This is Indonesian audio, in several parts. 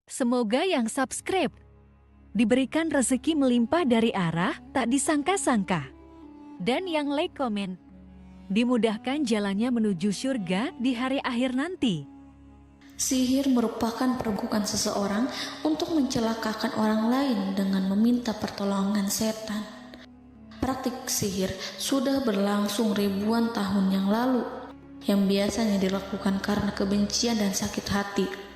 Semoga yang subscribe diberikan rezeki melimpah dari arah tak disangka-sangka. Dan yang like komen, dimudahkan jalannya menuju surga di hari akhir nanti. Sihir merupakan perbuatan seseorang untuk mencelakakan orang lain dengan meminta pertolongan setan. Praktik sihir sudah berlangsung ribuan tahun yang lalu, yang biasanya dilakukan karena kebencian dan sakit hati.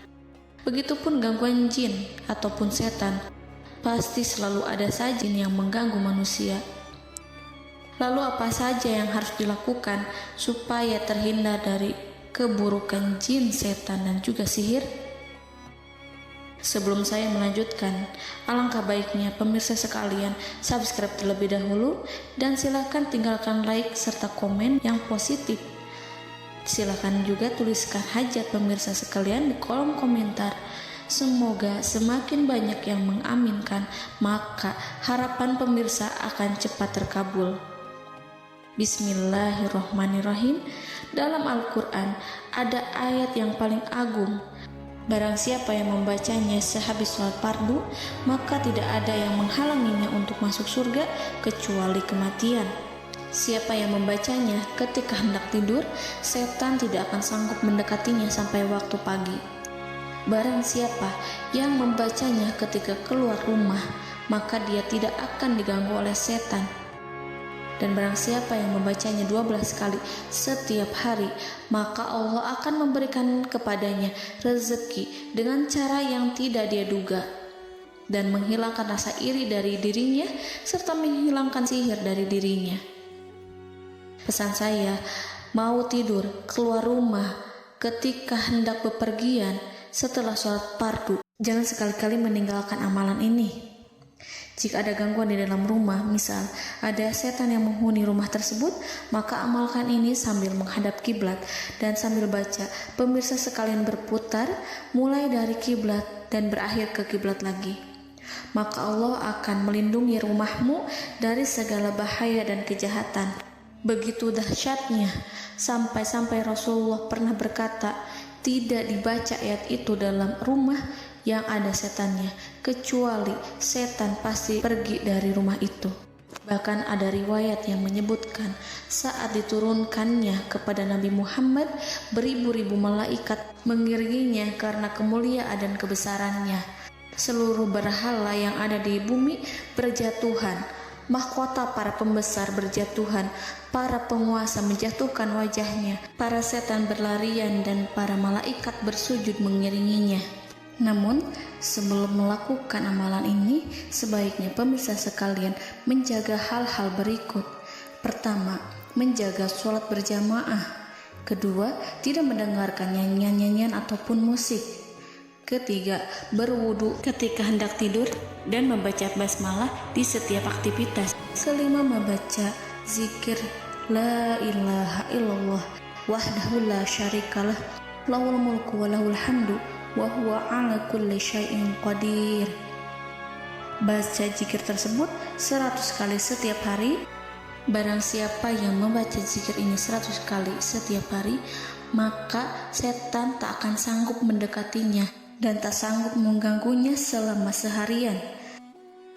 Begitupun gangguan jin ataupun setan, pasti selalu ada saja jin yang mengganggu manusia. Lalu apa saja yang harus dilakukan supaya terhindar dari keburukan jin, setan, dan juga sihir? Sebelum saya melanjutkan, alangkah baiknya pemirsa sekalian subscribe terlebih dahulu dan silakan tinggalkan like serta komen yang positif. Silakan juga tuliskan hajat pemirsa sekalian di kolom komentar. Semoga semakin banyak yang mengaminkan, maka harapan pemirsa akan cepat terkabul. Bismillahirrohmanirrohim. Dalam Al-Quran ada ayat yang paling agung. Barang siapa yang membacanya sehabis sholat fardu, maka tidak ada yang menghalanginya untuk masuk surga kecuali kematian. Siapa yang membacanya ketika hendak tidur, setan tidak akan sanggup mendekatinya sampai waktu pagi. Barang siapa yang membacanya ketika keluar rumah, maka dia tidak akan diganggu oleh setan. Dan barang siapa yang membacanya 12 kali setiap hari, maka Allah akan memberikan kepadanya rezeki dengan cara yang tidak dia duga, dan menghilangkan rasa iri dari dirinya, serta menghilangkan sihir dari dirinya. Pesan saya, mau tidur, keluar rumah, ketika hendak bepergian, setelah sholat fardu, jangan sekali-kali meninggalkan amalan ini. Jika ada gangguan di dalam rumah, misal ada setan yang menghuni rumah tersebut, maka amalkan ini sambil menghadap kiblat dan sambil baca. Pemirsa sekalian berputar mulai dari kiblat dan berakhir ke kiblat lagi. Maka Allah akan melindungi rumahmu dari segala bahaya dan kejahatan. Begitu dahsyatnya, sampai-sampai Rasulullah pernah berkata, tidak dibaca ayat itu dalam rumah yang ada setannya, kecuali setan pasti pergi dari rumah itu. Bahkan ada riwayat yang menyebutkan saat diturunkannya kepada Nabi Muhammad, beribu-ribu malaikat mengiringinya karena kemuliaan dan kebesarannya. Seluruh berhala yang ada di bumi berjatuhan, mahkota para pembesar berjatuhan, para penguasa menjatuhkan wajahnya, para setan berlarian, dan para malaikat bersujud mengiringinya. Namun, sebelum melakukan amalan ini, sebaiknya pemirsa sekalian menjaga hal-hal berikut. Pertama, menjaga sholat berjamaah. Kedua, tidak mendengarkan nyanyian-nyanyian ataupun musik. Ketiga, berwudu ketika hendak tidur dan membaca basmalah di setiap aktivitas. Kelima, membaca zikir la ilaha illallah wahdahu la syarikalah lahul mulku wa lahul hamdu wa huwa ala kulli syai'in qadir. Baca zikir tersebut 100 kali setiap hari. Barang siapa yang membaca zikir ini 100 kali setiap hari, maka setan tak akan sanggup mendekatinya dan tak sanggup mengganggunya selama seharian.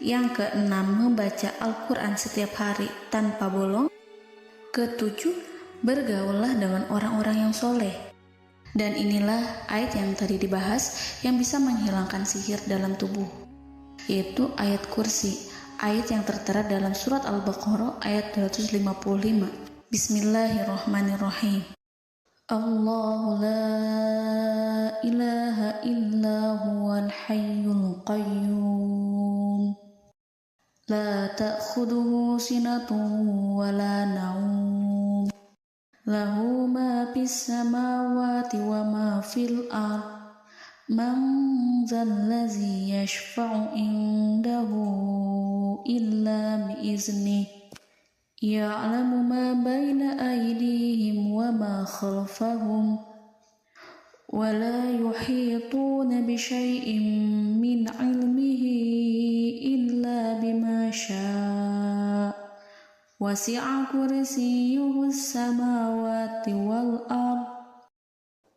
Yang keenam, membaca Al-Quran setiap hari tanpa bolong. Ketujuh, bergaullah dengan orang-orang yang soleh. Dan inilah ayat yang tadi dibahas yang bisa menghilangkan sihir dalam tubuh, yaitu ayat kursi, ayat yang tertera dalam surat Al-Baqarah ayat 255. Bismillahirrahmanirrahim. Allahu la ilaha illa huwal hayyul qayyum la ta'khuduhu sinatun wa la naum lahu ma fis samawati wa ma fil ard man zallazi yashfa'u indahu illa biiznih ya'lamu ma baina aydihim wa ma khalfahum wa la yuhituna bi syai'in min 'ilmihi illa bima syaa' wasi'a kursiyyuhu as-samawati wal ard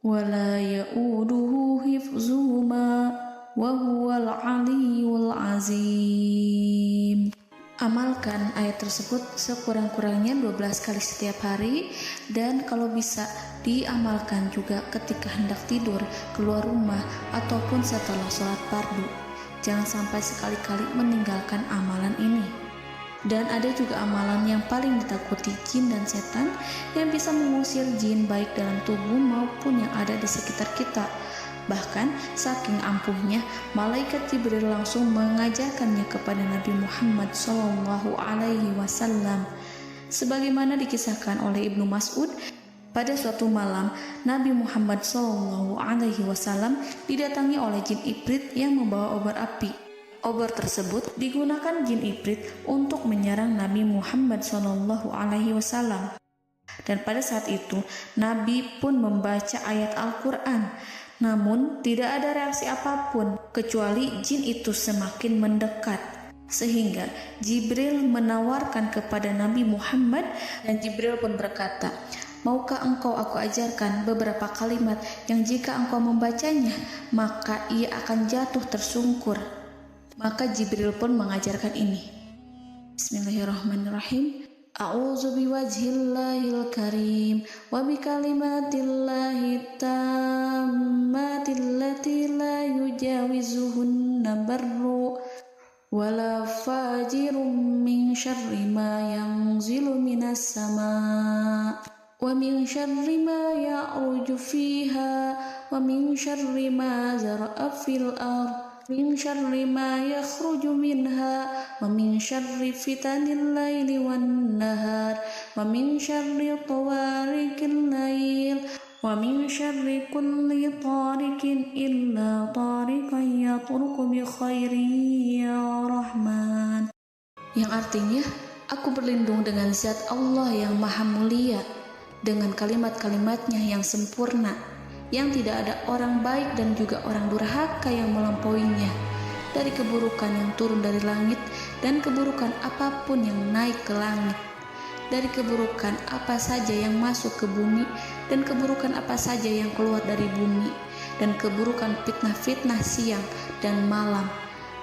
wa la ya'uduhu hifzuhuma wa huwal aliyyul azim. Amalkan ayat tersebut sekurang-kurangnya 12 kali setiap hari, dan kalau bisa diamalkan juga ketika hendak tidur, keluar rumah, ataupun setelah sholat fardu. Jangan sampai sekali-kali meninggalkan amalan ini. Dan ada juga amalan yang paling ditakuti jin dan setan, yang bisa mengusir jin baik dalam tubuh maupun yang ada di sekitar kita. Bahkan saking ampuhnya, malaikat Jibril langsung mengajarkannya kepada Nabi Muhammad SAW. Sebagaimana dikisahkan oleh Ibnu Mas'ud, pada suatu malam Nabi Muhammad SAW didatangi oleh jin Ifrit yang membawa obor api. Obor tersebut digunakan jin Ifrit untuk menyerang Nabi Muhammad SAW. Dan pada saat itu Nabi pun membaca ayat Al-Quran. Namun tidak ada reaksi apapun kecuali jin itu semakin mendekat, sehingga Jibril menawarkan kepada Nabi Muhammad, dan Jibril pun berkata, "Maukah engkau aku ajarkan beberapa kalimat yang jika engkau membacanya maka ia akan jatuh tersungkur?" Maka Jibril pun mengajarkan ini. Bismillahirrahmanirrahim. A'udzu biwajhillahil karim wa bikalimatillahi tammatil lati la yujawizuhunna barru wala fajirum min syarri ma yanzilu minas sama' wa min syarri ma ya'ruju fiha wa min syarri ma zara'a fil ardh min syarri ma yakhruju minha wa min syarri fitanil laili wan nahar wa min syarri tawarikil lail wa min syarri kulli tarikin illa tarikan yatruku bi khairin ya Rahman. Yang artinya, aku berlindung dengan zat Allah yang maha mulia, dengan kalimat-kalimatnya yang sempurna, yang tidak ada orang baik dan juga orang durhaka yang melampauinya, dari keburukan yang turun dari langit dan keburukan apapun yang naik ke langit, dari keburukan apa saja yang masuk ke bumi dan keburukan apa saja yang keluar dari bumi, dan keburukan fitnah-fitnah siang dan malam,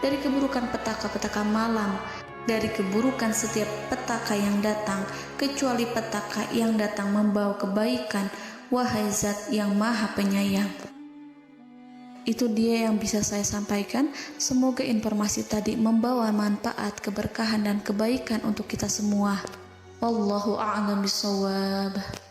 dari keburukan petaka-petaka malam, dari keburukan setiap petaka yang datang, kecuali petaka yang datang membawa kebaikan, wahai zat yang maha penyayang. Itu dia yang bisa saya sampaikan. Semoga informasi tadi membawa manfaat, keberkahan dan kebaikan untuk kita semua. Wallahu a'lam bishawab.